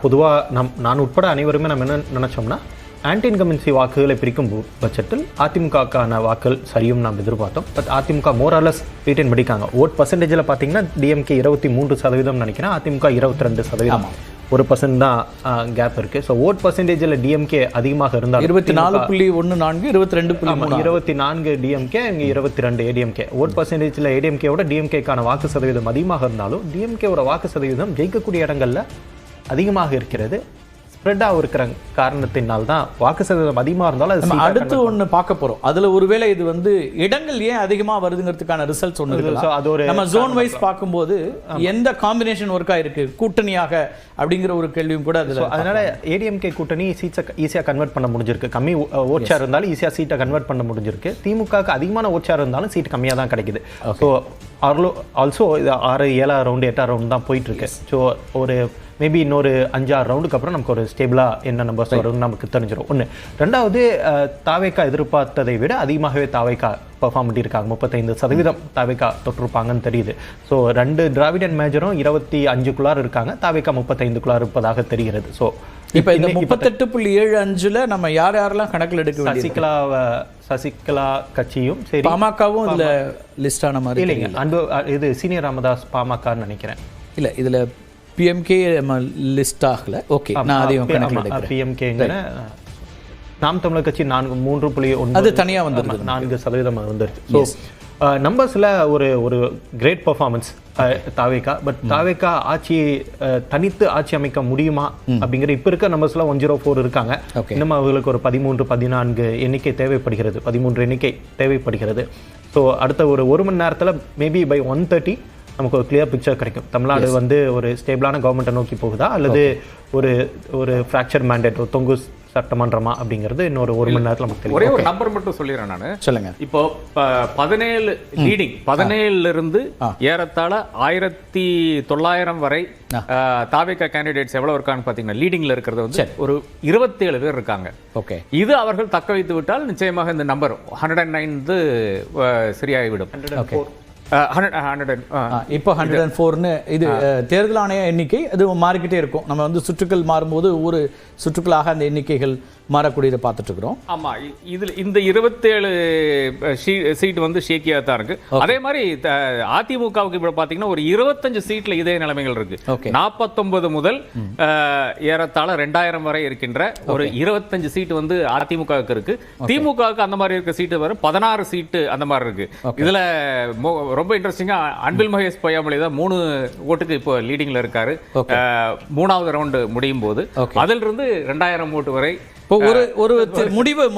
பொதுவாக நான் உட்பட அனைவருமே நம்ம என்ன நினச்சோம்னா ஆன்டி இன்கம்பன்சி வாக்குகளை பிரிக்கும் பட்சத்தில் அதிமுகக்கான வாக்குகள் சரியும் நாம் எதிர்பார்த்தோம். பட் அதிமுக மோராலஸ் ரீட்டைன் பண்ணிக்காங்க. ஓட் பர்சன்டேஜில் பார்த்தீங்கன்னா டிஎம்கே 23% நினைக்கிறேன், அதிமுக 22%. 1% தான் கேப் இருக்குது. ஸோ ஓட் பர்சன்டேஜில் டிஎம்கே அதிகமாக இருந்தால் 24.14 22.24 டிஎம்கே இங்கே 22 ஏடிஎம்கே. ஓட் பர்சன்டேஜில் ஏடிஎம்கேவோட டிஎம்கேக்கான வாக்கு சதவீதம் அதிகமாக இருந்தாலும் டிஎம்கேவோட வாக்கு சதவீதம் ஜெயிக்கக்கூடிய இடங்களில் அதிகமாக இருக்கிறது. ஸ்ப்ரெட்டாக இருக்கிற காரணத்தினால் தான் வாக்கு சதவீதம் அதிகமாக இருந்தாலும் அடுத்து ஒன்று பார்க்க போகிறோம். அதில் ஒருவேளை இது இடங்கள் ஏன் அதிகமாக வருதுங்கிறதுக்கான ரிசல்ட்ஸ் ஒன்று இருக்கு. அது ஒரு நம்ம ஜோன் வைஸ் பார்க்கும்போது எந்த காம்பினேஷன் ஒர்க்காக இருக்கு கூட்டணியாக அப்படிங்கிற ஒரு கேள்வியும் கூட அதில். அதனால ஏடிஎம்கே கூட்டணி சீட்ஸை ஈஸியாக கன்வெர்ட் பண்ண முடிஞ்சிருக்கு. கம்மி ஓட் ஷேர் இருந்தாலும் ஈஸியாக சீட்டை கன்வெர்ட் பண்ண முடிஞ்சிருக்கு. திமுகவுக்கு அதிகமான ஓட் ஷேர் இருந்தாலும் சீட் கம்மியாக தான் கிடைக்குது. ஸோ ஆல்சோ இது 6-7 ரவுண்டு 8 ரவுண்டு தான் போயிட்டு இருக்கு. ஸோ ஒரு மேபி இன்னொரு 5-6 ரவுண்டுக்கு அப்புறம் நமக்கு ஒரு ஸ்டேபிளாக என்ன நம்பர்ஸ் வரும்னு நமக்கு தெரிஞ்சிடும். ஒன்று. ரெண்டாவது, தாவேக்கா எதிர்பார்த்ததை விட அதிகமாகவே தாவேக்கா பெர்ஃபார்ம் பண்ணியிருக்காங்க. 35% தாவேக்கா தொட்டிருப்பாங்கன்னு தெரியுது. ஸோ 2 திராவிடன் மேஜரும் 25க்குள்ளார் இருக்காங்க, தாவேக்கா 35க்குள்ளார் இருப்பதாக தெரிகிறது. ஸோ இப்போ இந்த 38.75 நம்ம யாரெல்லாம் கணக்கில் எடுக்க சசிகலா கட்சியும் சரி, பாமகவும் இதில் லிஸ்டான மாதிரி இல்லைங்க. இது சீனியர் ராமதாஸ் பாமகன்னு நினைக்கிறேன். இல்லை, இதில் பிஎம்கே லிஸ்ட் ஆகல. ஓகே, நான் அதையும் கணக்கில் எடுக்கிறேன். பிஎம்கேங்கிற நாம் தமிழர் கட்சி 3.9 அது தனியாக வந்துருக்கு, 4% வந்துருச்சு. ஸோ நம்பர்ஸில் ஒரு கிரேட் பர்ஃபார்மன்ஸ் தாவேக்கா. பட் தாவேக்கா தனித்து ஆட்சி அமைக்க முடியுமா அப்படிங்கிற இப்போ இருக்க நம்பர்ஸ்ல 104 இருக்காங்க. இன்னும் அவர்களுக்கு ஒரு 13-14 எண்ணிக்கை தேவைப்படுகிறது, 13 எண்ணிக்கை தேவைப்படுகிறது. ஸோ அடுத்த ஒரு மணி நேரத்தில் மேபி பை 1:30 நமக்கு ஒரு கிளியர் பிக்சர் கிடைக்கும். தமிழ்நாடு ஒரு ஸ்டேபிளான கவர்மெண்ட்டை நோக்கி போகுதா அல்லது ஒரு ஃப்ராக்சர் மேண்டேட், ஒரு தொங்கு சட்டமன்றமா அப்படிங்கிறது இன்னொரு 1 மணி நேரத்தில் நமக்கு தெரியும். ஒரே ஒரு நம்பர் மட்டும் சொல்லிடுறேன் நான். சொல்லுங்க. இப்போ 17 லீடிங் 17 இருந்து ஏறத்தாழ 1900 வரை தாவேகா கேண்டிடேட்ஸ் எவ்வளவு இருக்கான்னு பாத்தீங்கன்னா லீடிங்ல இருக்கிறது ஒரு 27 பேர் இருக்காங்க. ஓகே, இது அவர்கள் தக்க வைத்து விட்டால் நிச்சயமாக இந்த நம்பர் 109 சரியாகிவிடும். இப்போ 104ன்னு இது தேர்தல் ஆணைய எண்ணிக்கை, அது மாறிக்கிட்டே இருக்கும். நம்ம சுற்றுக்கள் மாறும்போது ஒவ்வொரு சுற்றுக்களாக அந்த எண்ணிக்கைகள் மாறக்கூடியதை பார்த்துட்டு இருக்கிறோம். ஆமா, இதுல இந்த 27 சீட் ஷேக்கியா தான் இருக்கு. அதே மாதிரி அதிமுகவுக்கு இப்ப பாத்தீங்கன்னா ஒரு 25 சீட்ல இதே நிலைமைகள் இருக்கு. 49 முதல் ஏறத்தாழ 2000 வரை இருக்கின்ற ஒரு 25 சீட் அதிமுகவுக்கு இருக்கு. திமுகவுக்கு அந்த மாதிரி இருக்க சீட்டு வரும் 16 சீட்டு அந்த மாதிரி இருக்கு. இதுல ரொம்ப இன்ட்ரெஸ்டிங்கா அன்பில் மகேஷ் பொய்யாமொழி தான் 3 ஓட்டுக்கு இப்போ லீடிங்ல இருக்காரு. 3வது ரவுண்டு முடியும் போது அதில் இருந்து 2000 ஓட்டு வரை. ஒரு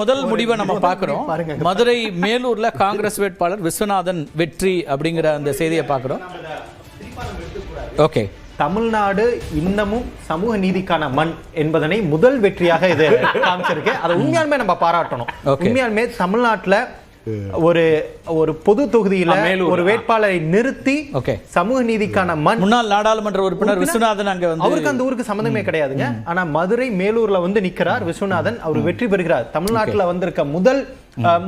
முதல் முடிவை நம்ம பார்க்கிறோம். மதுரை மேலூர்ல காங்கிரஸ் வேட்பாளர் விஸ்வநாதன் வெற்றி அப்படிங்கிற அந்த செய்தியை பார்க்கிறோம். ஓகே, தமிழ்நாடு இன்னமும் சமூக நீதிக்கான மண் என்பதனை முதல் வெற்றியாக இது காமிச்சிருக்கு. அதை உண்மையாலுமே நம்ம பாராட்டணும். உண்மையாலுமே தமிழ்நாட்டுல ஒரு பொது தொகுதியில ஒரு வேட்பாளரை நிறுத்தி சமூக நீதிக்கான மண். முன்னாள் நாடாளுமன்ற உறுப்பினர் விஸ்வநாதன் அவருக்கு அந்த ஊருக்கு சம்பந்தமே கிடையாதுங்க. ஆனா மதுரை மேலூர்ல நிக்கிறார் விஸ்வநாதன், அவர் வெற்றி பெறுகிறார். தமிழ்நாட்டுல வந்திருக்க முதல்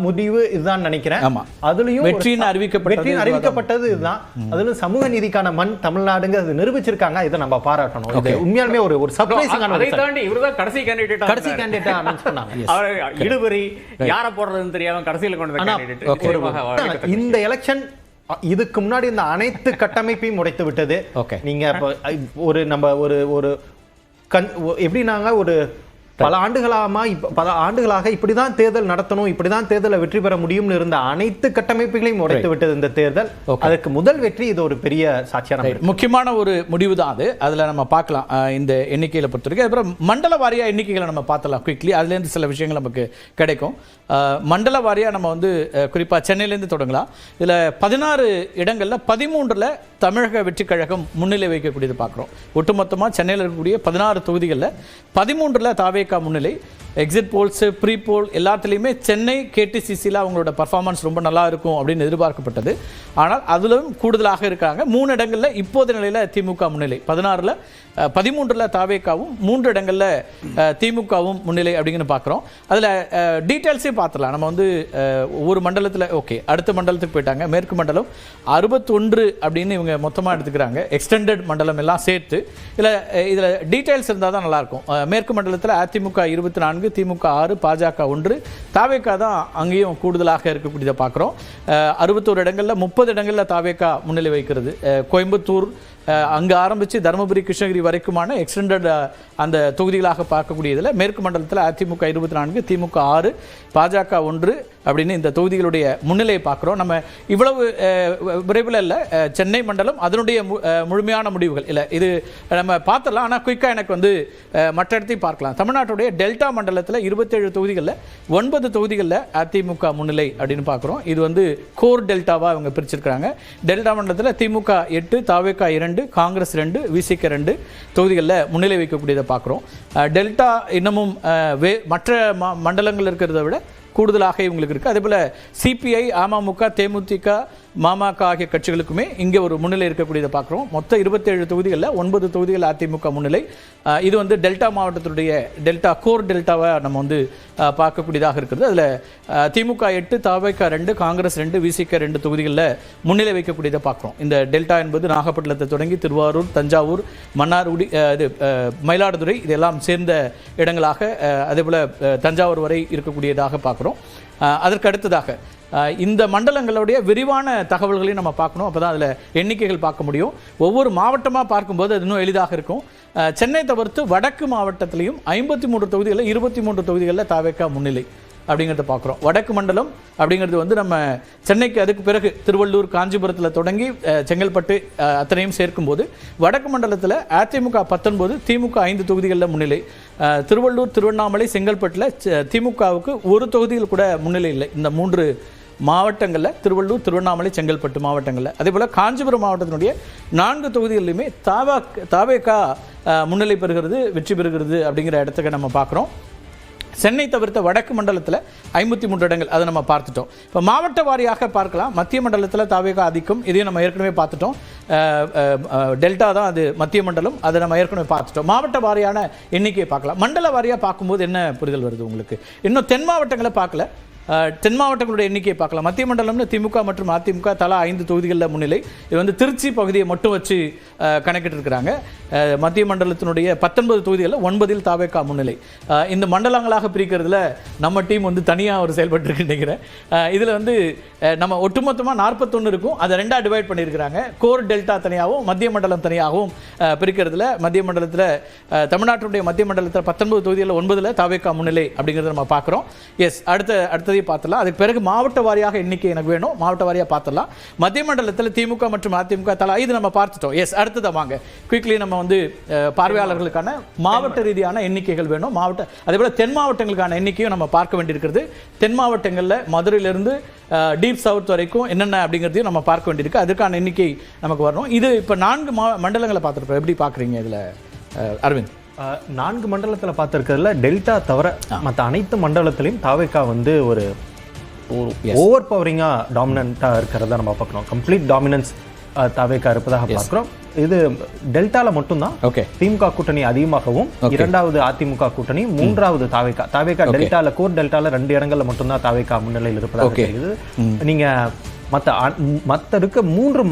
முடிவு இதுதான் நினைக்கிறேன். அதுலயும் வெற்றின்னு அறிவிக்கப்பட்டது இதுதான். அதுல சமூக நீதிக்கான மண் தமிழ்நாடுங்கிறது நிரூபிச்சிருக்காங்க. இதை நம்ம பாராட்டணும். இது உண்மையாலுமே ஒரு சர்ப்ரைசிங்கான. அதை தாண்டி இவர்தான் கடைசி கேண்டிடேட்டா அனௌன்ஸ் பண்ணாங்க. இழுபறி யாரை போடுறதுன்னு தெரியாம கடைசியில் கொண்டு வந்த இந்த எலெக்ஷன் இதுக்கு முன்னாடி இந்த அனைத்து கட்டமைப்பையும் உடைத்து விட்டது. நீங்க எப்படினாங்க பல ஆண்டுகளாக இப்படிதான் தேர்தல் நடத்தணும், இப்படிதான் தேர்தலை வெற்றி பெற முடியும்னு இருந்த அனைத்து கட்டமைப்புகளையும் உடைத்து விட்டது இந்த தேர்தல். அதற்கு முதல் வெற்றி இது ஒரு பெரிய சாட்சியான முக்கியமான ஒரு முடிவு தான் அது. அதுல நம்ம பார்க்கலாம் இந்த எண்ணிக்கையில பொறுத்தவரைக்கும். அப்புறம் மண்டல வாரியா எண்ணிக்கைகளை நம்ம பார்த்தலாம் குயிக்லி. அதுல இருந்து சில விஷயங்கள் நமக்கு கிடைக்கும். மண்டல வாரியா நம்ம குறிப்பா சென்னையிலேருந்து தொடங்கலாம். இதுல 16 இடங்கள்ல 13ல தமிழக வெற்றி கழகம் முன்னிலை வைக்கக்கூடியது பார்க்குறோம். ஒட்டுமொத்தமாக சென்னையில் இருக்கக்கூடிய 16 தொகுதிகளில் 13ல் தாவேகா முன்னிலை, எக்ஸிட் போல்ஸ் ப்ரீ போல் எல்லாத்துலேயுமே சென்னை கேடிசிசியில் அவங்களோட பர்ஃபார்மன்ஸ் ரொம்ப நல்லா இருக்கும் அப்படின்னு எதிர்பார்க்கப்பட்டது. ஆனால் அதிலும் கூடுதலாக இருக்காங்க. 3 இடங்களில் இப்போது நிலையில் திமுக முன்னிலை, 16ல் 13ல் தாவேகாவும் 3 இடங்களில் திமுகவும் முன்னிலை அப்படிங்கன்னு பார்க்குறோம். அதில் டீட்டெயில்ஸே பார்த்துலாம். நம்ம வந்து ஒவ்வொரு மண்டலத்தில் ஓகே அடுத்த மண்டலத்துக்கு போயிட்டாங்க. மேற்கு மண்டலம் 61 அப்படின்னு இவங்க மொத்தமாக எடுத்துக்கிறாங்க, எக்ஸ்டெண்டட் மண்டலம் எல்லாம் சேர்த்து. இதில் டீட்டெயில்ஸ் இருந்தால் தான் நல்லாயிருக்கும். மேற்கு மண்டலத்தில் அதிமுக 24, திமுக 6, பாஜக 1, தாவேகா தான் அங்கேயும் கூடுதலாக இருக்கக்கூடியதை பார்க்குறோம். 61 இடங்களில் 30 இடங்களில் தாவேகா முன்னிலை வைக்கிறது. கோயம்புத்தூர் அங்கே ஆரம்பித்து தருமபுரி கிருஷ்ணகிரி வரைக்குமான எக்ஸ்டெண்டட் அந்த தொகுதிகளாக பார்க்கக்கூடியதில் மேற்கு மண்டலத்தில் அதிமுக 24, திமுக 6, பாஜக 1 அப்படின்னு இந்த தொகுதிகளுடைய முன்னிலையை பார்க்குறோம். நம்ம இவ்வளவு விரைவில் இல்லை, சென்னை மண்டலம் அதனுடைய முழுமையான முடிவுகள் இல்லை, இது நம்ம பார்த்துடலாம். ஆனால் குயிக்காக எனக்கு வந்து மற்ற இடத்தையும் பார்க்கலாம். தமிழ்நாட்டுடைய டெல்டா மண்டலத்தில் 27 தொகுதிகளில் 9 தொகுதிகளில் அதிமுக முன்னிலை அப்படின்னு பார்க்குறோம். இது வந்து கோர் டெல்டாவாக இவங்க பிரிச்சிருக்கிறாங்க. டெல்டா மண்டலத்தில் திமுக 8, தாவேகா 2, காங்கிரஸ் 2, விசிக 2 தொகுதிகளில் முன்னிலை வைக்கக்கூடியதை பார்க்குறோம். டெல்டா இன்னமும் மற்ற மண்டலங்கள் இருக்கிறத விட கூடுதலாக இவங்களுக்கு இருக்குது. அதேபோல் சிபிஐ, அமமுக, தேமுதிக, மாமக ஆகிய கட்சிகளுக்குமே இங்கே ஒரு முன்னிலை இருக்கக்கூடியதை பார்க்குறோம். மொத்தம் 27 தொகுதிகளில் 9 தொகுதிகள் அதிமுக முன்னிலை. இது வந்து டெல்டா மாவட்டத்தினுடைய டெல்டா கோர் டெல்டாவை நம்ம வந்து பார்க்கக்கூடியதாக இருக்கிறது. அதில் திமுக 8, தாவேகா 2, காங்கிரஸ் 2, விசிக 2 தொகுதிகளில் முன்னிலை வைக்கக்கூடியதை பார்க்குறோம். இந்த டெல்டா என்பது நாகப்பட்டினத்தை தொடங்கி திருவாரூர், தஞ்சாவூர், மன்னார்குடி, மயிலாடுதுறை இதெல்லாம் சேர்ந்த இடங்களாக, அதேபோல் தஞ்சாவூர் வரை இருக்கக்கூடியதாக பார்க்குறோம். அதற்கு அடுத்ததாக இந்த மண்டலங்களுடைய விரிவான தகவல்களையும் நம்ம பார்க்கணும். அப்போ தான் அதில் எண்ணிக்கைகள் பார்க்க முடியும். ஒவ்வொரு மாவட்டமாக பார்க்கும்போது அது இன்னும் எளிதாக இருக்கும். சென்னை தவிர்த்து வடக்கு மாவட்டத்திலையும் 53 தொகுதிகளில் 23 தொகுதிகளில் தாவேகா முன்னிலை அப்படிங்கிறத பார்க்குறோம். வடக்கு மண்டலம் அப்படிங்கிறது வந்து நம்ம சென்னைக்கு அதுக்கு பிறகு திருவள்ளூர், காஞ்சிபுரத்தில் தொடங்கி செங்கல்பட்டு அத்தனையும் சேர்க்கும்போது வடக்கு மண்டலத்தில் அதிமுக 19, திமுக 5 தொகுதிகளில் முன்னிலை. திருவள்ளூர், திருவண்ணாமலை, செங்கல்பட்டில் திமுகவுக்கு ஒரு தொகுதியில் கூட முன்னிலை இல்லை. இந்த 3 மாவட்டங்களில் திருவள்ளூர், திருவண்ணாமலை, செங்கல்பட்டு மாவட்டங்களில். அதே போல் காஞ்சிபுரம் மாவட்டத்தினுடைய 4 தொகுதிகளிலுமே தாவேகா முன்னிலை பெறுகிறது, வெற்றி பெறுகிறது அப்படிங்கிற இடத்துக்கு நம்ம பார்க்குறோம். சென்னை தவிர்த்த வடக்கு மண்டலத்தில் 53 இடங்கள், அதை நம்ம பார்த்துட்டோம். இப்போ மாவட்ட வாரியாக பார்க்கலாம். மத்திய மண்டலத்தில் தாவேகா ஆதிக்கம், இதையும் நம்ம ஏற்கனவே பார்த்துட்டோம். டெல்டா தான் அது மத்திய மண்டலம், அதை நம்ம ஏற்கனவே பார்த்துட்டோம். மாவட்ட வாரியான எண்ணிக்கையை பார்க்கலாம். மண்டல வாரியாக பார்க்கும்போது என்ன புரிதல் வருது உங்களுக்கு? இன்னும் தென் மாவட்டங்களை பார்க்கல, தென் மாவட்டங்களுடைய எண்ணிக்கையை பார்க்கலாம். மத்திய மண்டலம்னு திமுக மற்றும் அதிமுக தலா 5 தொகுதிகளில் முன்னிலை. இது வந்து திருச்சி பகுதியை மட்டும் வச்சு கணக்கிட்டு இருக்கிறாங்க. மத்திய மண்டலத்தினுடைய 19 தொகுதிகளில் 9 தாவேகா முன்னிலை. இந்த மண்டலங்களாக பிரிக்கிறதுல நம்ம டீம் வந்து தனியாக ஒரு செயல்பட்டு இருக்கு நினைக்கிறேன். இதில் வந்து நம்ம ஒட்டுமொத்தமாக 41 இருக்கும், அதை 2ஆக டிவைட் பண்ணியிருக்கிறாங்க. கோர் டெல்டா தனியாகவும் மத்திய மண்டலம் தனியாகவும் பிரிக்கிறதுல மத்திய மண்டலத்தில் தமிழ்நாட்டினுடைய மத்திய மண்டலத்தில் 19 தொகுதிகளில் 9ல் தாவேகா முன்னிலை அப்படிங்கிறத நம்ம பார்க்குறோம். எஸ், அடுத்ததையும் பார்த்துடலாம். அதுக்கு பிறகு மாவட்ட வாரியாக எண்ணிக்கை எனக்கு வேணும், மாவட்ட வாரியாக பார்த்துடலாம். மத்திய மண்டலத்தில் திமுக மற்றும் அதிமுக தலா இது நம்ம பார்த்துட்டோம். எஸ், அடுத்ததை வாங்க குயிக்லி நம்ம வந்து பார்வையாளர்களுக்கான மாவட்ட ரீதியான எண்ணிக்கைகள் வேணும். அதே போல தென் மாவட்டங்களுக்கான எண்ணிக்கையும் நம்ம பார்க்க வேண்டியிருக்கிறது. தென் மாவட்டங்களில் மதுரையிலிருந்து டீப் சவுத் வரைக்கும் என்னென்ன அப்படிங்கிறதையும் நம்ம பார்க்க வேண்டியிருக்கு. அதுக்கான எண்ணிக்கை நமக்கு வரணும். இது இப்போ 4 மண்டலங்களை பார்த்துருக்கோம். எப்படி பார்க்குறீங்க இதில் அரவிந்த்? 4 மண்டலத்தில் பார்த்துருக்கிறதுல டெல்டா தவிர மற்ற அனைத்து மண்டலத்திலையும் தாவேகா வந்து ஒரு ஓவர் பவரிங்காக டாமினண்ட்டாக இருக்கிறத நம்ம பார்க்குறோம். கம்ப்ளீட் டாமினன்ஸ் தாவேகா இருப்பதாக பார்க்குறோம். இது டெல்டால மட்டும்தான் திமுக கூட்டணி அதிகமாகவும், 2வது அதிமுக கூட்டணி, 3வது தாவேகா டெல்டால கோர் டெல்டால 2 இடங்கள்ல மட்டும்தான் தாவேகா முன்னிலையில் இருப்பதாக தெரியுது. நீங்க மற்ற இருக்க 3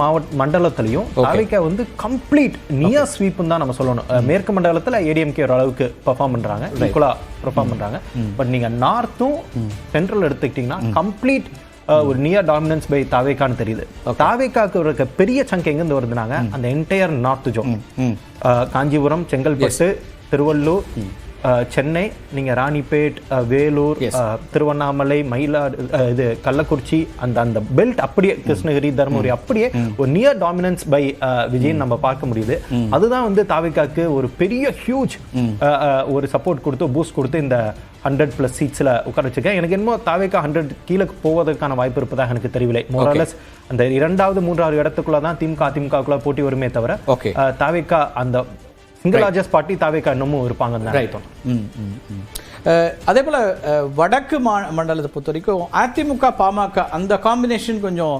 மண்டலத்திலையும் தாவேகா வந்து கம்ப்ளீட் நியர் ஸ்வீப்னு தான் நம்ம சொல்லணும். மேற்கு மண்டலத்துல ஏடிஎம்கே ஒரு அளவுக்கு பெர்ஃபார்ம் பண்றாங்க, ஈக்குவலா பெர்ஃபார்ம் பண்றாங்க. பட் நீங்க நார்த்தும் சென்ட்ரல் எடுத்துக்கிட்டீங்கன்னா கம்ப்ளீட் ஒரு நியர் டாமினன்ஸ் பை தாவேகான்னு தெரியுது. தாவேகாக்கு ஒரு பெரிய சங்க் எங்கிருந்து வருதுனாங்க, அந்த entire north zone, Kanchipuram, Chengalpattu, Tiruvallur, Chennai, நீங்க ராணிப்பேட், வேலூர், திருவண்ணாமலை, இது கள்ளக்குறிச்சி, அந்த பெல்ட் அப்படியே கிருஷ்ணகிரி, தர்மபுரி அப்படியே ஒரு நியர் டாமினன்ஸ் பை விஜய் நம்ம பார்க்க முடியுது. அதுதான் வந்து தாவேகாக்கு ஒரு பெரிய ஹியூஜ் ஒரு சப்போர்ட் கொடுத்து பூஸ்ட் கொடுத்து இந்த 100+ சீட்ஸ்ல உட்கார வச்சிருக்கேன். எனக்கு என்னமோ தாவேகா 100 கீழே போவதற்கான வாய்ப்பு இருப்பதாக எனக்கு தெரியவில்லை. மோரலஸ் அந்த 2வது 3வது இடத்துக்குள்ள தான் திமுக அதிமுகக்குள்ள போட்டி வருமே தவிர தாவேகா அந்த சிங்கிள் லார்ஜஸ்ட் பார்ட்டி தாவேகா இன்னமும் இருப்பாங்க. அதே போல் வடக்கு மண்டலத்தை பொறுத்த வரைக்கும் அதிமுக பாமக அந்த காம்பினேஷன் கொஞ்சம்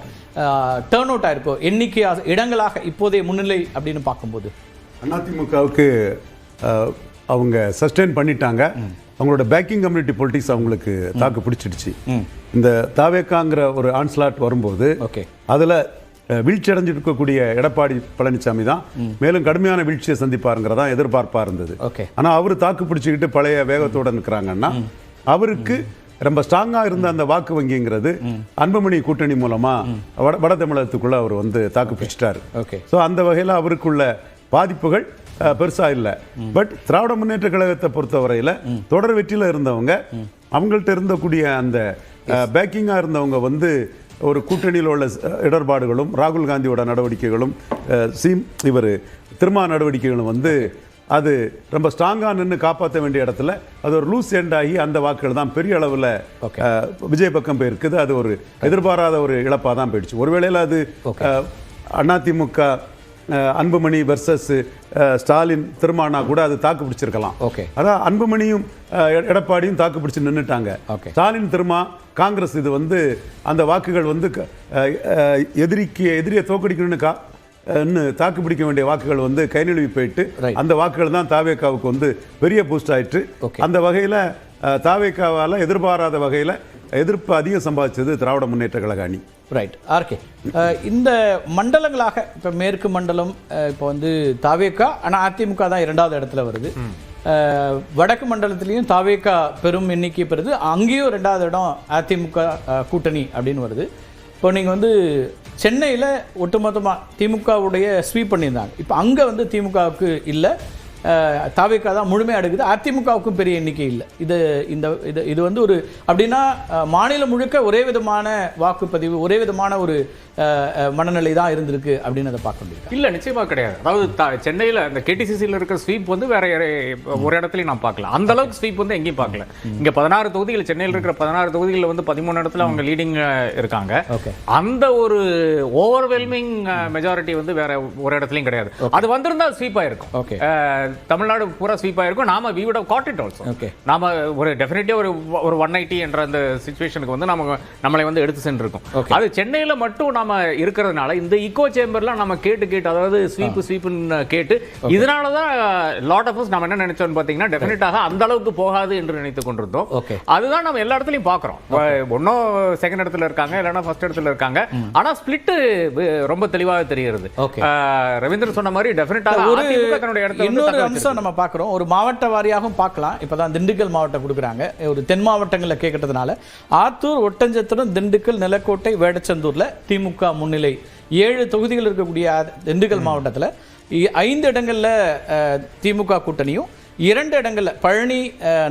டேர்ன் அவுட் ஆயிருக்கும் எண்ணிக்கை இடங்களாக இப்போதைய முன்னிலை அப்படின்னு பார்க்கும்போது. அதிமுகவுக்கு அவங்க சஸ்டெயின் பண்ணிட்டாங்க. அவங்களோட பேக்கிங் கம்யூனிட்டி பொலிட்டிக்ஸ் அவங்களுக்கு தாக்கு பிடிச்சிடுச்சு. இந்த தாவேக்காங்கிற ஒரு ஆன்ஸ்லாட் வரும்போது அதில் வீழ்ச்சி அடைஞ்சிருக்கக்கூடிய எடப்பாடி பழனிசாமி தான் மேலும் கடுமையான வீழ்ச்சியை சந்திப்பாருங்கிறதா எதிர்பார்ப்பாக இருந்தது. ஆனால் அவர் தாக்கு பிடிச்சிக்கிட்டு பழைய வேகத்தோடு நிற்கிறாங்கன்னா அவருக்கு ரொம்ப ஸ்ட்ராங்காக இருந்த அந்த வாக்கு வங்கிங்கிறது அன்புமணி கூட்டணி மூலமா வட தமிழகத்துக்குள்ள அவர் வந்து தாக்கு பிடிச்சிட்டாரு. ஸோ அந்த வகையில் அவருக்குள்ள பாதிப்புகள் பெருசா இல்லை. பட் திராவிட முன்னேற்ற கழகத்தை பொறுத்தவரையில் தொடர் வெற்றியில் இருந்தவங்க அவங்கள்ட்ட இருந்தக்கூடிய அந்த பேக்கிங்காக இருந்தவங்க வந்து ஒரு கூட்டணியில் உள்ள இடர்பாடுகளும் ராகுல் காந்தியோட நடவடிக்கைகளும் திருமா நடவடிக்கைகளும் வந்து அது ரொம்ப ஸ்ட்ராங்காக நின்று காப்பாற்ற வேண்டிய இடத்துல அது ஒரு லூஸ் எண்ட் ஆகி அந்த வாக்குகள் தான் பெரிய அளவில் விஜய் பக்கம் போயிருக்குது. அது ஒரு எதிர்பாராத ஒரு இழப்பாக தான் போயிடுச்சு. ஒருவேளையில் அது அதிமுக அன்புமணி வெர்சஸ் ஸ்டாலின் திருமானா கூட அது தாக்கு பிடிச்சிருக்கலாம். அதான் அன்புமணியும் எடப்பாடியும் தாக்கு பிடிச்சு நின்றுட்டாங்க. ஸ்டாலின் திருமா காங்கிரஸ் இது வந்து அந்த வாக்குகள் வந்து எதிரியை தோக்கடிக்கணும்னு தாக்கு பிடிக்க வேண்டிய வாக்குகள் வந்து கை நழுவி போயிட்டு அந்த வாக்குகள் தான் தாவேக்காவுக்கு வந்து பெரிய பூஸ்ட் ஆயிட்டு. அந்த வகையில் தாவேக்காவால் எதிர்பாராத வகையில் எதிர்ப்பு அதிகம் சம்பாதிச்சது திராவிட முன்னேற்ற கழக அணி. ரைட். ஆர்கே, இந்த மண்டலங்களாக இப்போ மேற்கு மண்டலம் இப்போ வந்து தாவேக்கா, ஆனால் அதிமுக தான் 2வது இடத்துல வருது. வடக்கு மண்டலத்திலையும் தாவேக்கா பெரும் எண்ணிக்கை பெறுது, அங்கேயும் 2வது இடம் அதிமுக கூட்டணி அப்படின்னு வருது. இப்போ நீங்கள் வந்து சென்னையில் ஒட்டுமொத்தமாக திமுகவுடைய ஸ்வீப் பண்ணியிருந்தாங்க. இப்போ அங்கே வந்து திமுகவுக்கு இல்லை, தாவேக்கா தான் முழுமையாக எடுக்குது. அதிமுகவுக்கும் பெரிய எண்ணிக்கை இல்லை. இது வந்து ஒரு அப்படின்னா மாநிலம் முழுக்க ஒரே விதமான வாக்குப்பதிவு, ஒரே விதமான ஒரு மனநிலை தான் இருந்திருக்கு அப்படின்னு அதை பார்க்க முடியும். இல்லை, நிச்சயமாக கிடையாது. அதாவது சென்னையில் இந்த கேடிசிசியில் இருக்கிற ஸ்வீப் வந்து வேற ஒரு இடத்துலையும் நான் பார்க்கல. அந்த அளவுக்கு ஸ்வீப் வந்து எங்கேயும் பார்க்கல. இங்கே 16 தொகுதிகள், சென்னையில் இருக்கிற 16 தொகுதிகளில் வந்து 13 இடத்துல அவங்க லீடிங் இருக்காங்க. அந்த ஒரு ஓவர்வெல்மிங் மெஜாரிட்டி வந்து வேற ஒரு இடத்துலையும் கிடையாது. அது வந்திருந்தா ஸ்வீப் ஆயிருக்கும். தமிழ்நாடு பூரா ஸ்வீப் ஆயிருக்கும். நாம we would have caught it also. நாம ஒரு டெஃபினெட்லி ஒரு 180 என்ற அந்த சிச்சுவேஷனுக்கு வந்து நம்மளை வந்து எடுத்து சென்றிருக்கும். அது சென்னையில் மட்டும் நாம இருக்கிறதுனால இந்த ஈகோ சேம்பர்லாம் நம்ம கேட்டு அதாவது ஸ்வீப்னு கேட்டு இதனால தான் லாட் ஆஃப் அஸ் நம்ம என்ன நினைச்சோம்னு பார்த்தீங்கன்னா டெஃபினட்டாக அந்த அளவுக்கு போகாது என்று நினைத்து கொண்டிருந்தோம். அதுதான் நம்ம எல்லா இடத்துலையும் பார்க்குறோம். ஒன்றும் செகண்ட் இடத்துல இருக்காங்க, இல்லைன்னா ஃபர்ஸ்ட் இடத்துல இருக்காங்க. ஆனால் ஸ்பிளிட் ரொம்ப தெளிவாக தெரிகிறது. ரவீந்திரன் சொன்ன மாதிரி டெஃபினட்டாக தன்னுடைய இடத்துல அம்சம் நம்ம பார்க்குறோம். ஒரு மாவட்ட வாரியாகவும் பார்க்கலாம். இப்போதான் திண்டுக்கல் மாவட்டம் கொடுக்குறாங்க. ஒரு தென் மாவட்டங்களில் கேட்கறதுனால ஆத்தூர், ஒட்டஞ்சத்திரம், திண்டுக்கல், நிலக்கோட்டை, வேடச்சந்தூர்ல திமுக முன்னிலை. 7 தொகுதிகள் இருக்கக்கூடிய திண்டுக்கல் மாவட்டத்தில் 5 இடங்கள்ல திமுக கூட்டணியும், 2 இடங்கள்ல பழனி,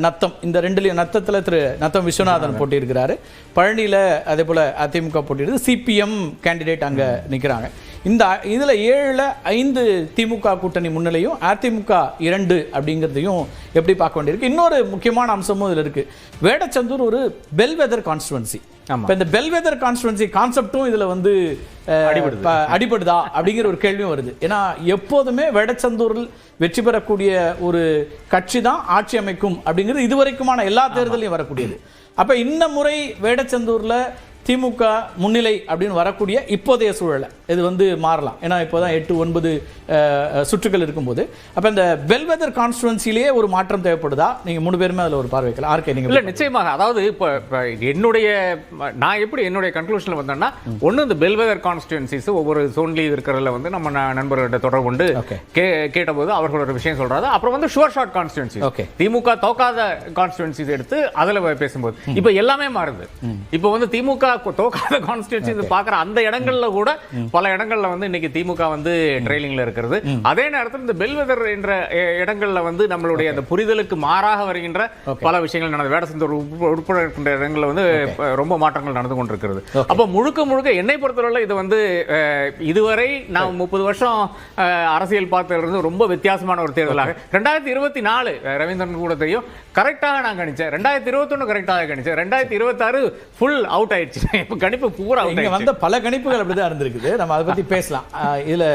நத்தம், இந்த 2 நத்தத்தில் திரு நத்தம் விஸ்வநாதன் போட்டியிருக்கிறாரு. பழனியில் அதே போல் அதிமுக போட்டியிருக்கு. சிபிஎம் கேண்டிடேட் அங்கே நிற்கிறாங்க. இதில் 7ல் 5 திமுக கூட்டணி முன்னிலையும் அதிமுக 2 அப்படிங்கிறதையும் எப்படி பார்க்க வேண்டியிருக்கு. இன்னொரு முக்கியமான அம்சமும் இதில் இருக்கு. வேடச்சந்தூர் ஒரு பெல்வெதர் கான்ஸ்டுவன்சி. இப்போ இந்த பெல்வெதர் கான்ஸ்டுவன்சி கான்செப்டும் இதில் வந்து அடிபடுதா அப்படிங்கிற ஒரு கேள்வியும் வருது. ஏன்னா எப்போதுமே வேடச்சந்தூரில் வெற்றி பெறக்கூடிய ஒரு கட்சி தான் ஆட்சி அமைக்கும் அப்படிங்கிறது இதுவரைக்குமான எல்லா தேர்தலையும் வரக்கூடியது. அப்போ இந்த முறை வேடச்சந்தூரில் திமுக முன்னிலை அப்படின்னு வரக்கூடிய இப்போதைய சூழலை இது வந்து மாறலாம். ஏன்னா இப்போதான் 8-9 சுற்றுகள் இருக்கும்போது அப்போ இந்த பெல்வெதர் கான்ஸ்டுவன்சிலேயே ஒரு மாற்றம் தேவைப்படுதா? நீங்கள் 3 பேருமே அதில் ஒரு பார்வைக்கலாம். ஆர்கே, நீங்கள் இல்லை, நிச்சயமாக. அதாவது இப்போ நான் எப்படி என்னுடைய கன்க்ளூஷனில் வந்தேன்னா, ஒன்று இந்த பெல்வெதர் கான்ஸ்டுவன்சிஸ் ஒவ்வொரு சோன்லேயும் இருக்கிறதுல வந்து நம்ம நண்பர்கிட்ட தொடர்பு கொண்டு கேட்டபோது அவர்கள் ஒரு விஷயம் சொல்றாரு. அப்புறம் வந்து ஷுவர் ஷாட் கான்ஸ்டுவன்சி, திமுக தோக்காத கான்ஸ்டுவன்சிஸ் எடுத்து அதில் பேசும்போது இப்போ எல்லாமே மாறுது. இப்போ வந்து திமுக தோக்காத கான்ஸ்டிட்யூன்சி பார்க்குற அந்த இடங்கள்ல கூட பல இடங்கள்ல வந்து இன்னைக்கு திமுக வந்து ட்ரெயிலிங்ல இருக்கிறது. அதே நேரத்தில் இந்த பெல்வெதர் என்ற இடங்கள்ல வந்து நம்மளுடைய அந்த புரிதலுக்கு மாறாக வருகின்ற பல விஷயங்கள் நடந்து வேடச்சந்தூர் உட்பட இருக்கின்ற இடங்கள்ல வந்து ரொம்ப மாற்றங்கள் நடந்து கொண்டிருக்கிறது. அப்போ முழுக்க என்னை பொறுத்தவரை இது வந்து இதுவரை நான் 30 வருஷம் அரசியல் பார்த்ததிலிருந்து ரொம்ப வித்தியாசமான ஒரு தேர்தலாக 2024 ரவீந்திரன் கூட தெரியும் கரெக்டாக நான் கணிச்சேன். 2021 கரெக்டாக கணிச்சேன். 2026 ஃபுல் அவுட் ஆயிடுச்சு. இப்ப கணிப்பு பூரா இங்க வந்த பல கணிப்புகள் அப்படிதான் இருந்திருக்குது. நம்ம அதை பத்தி பேசலாம். இதுல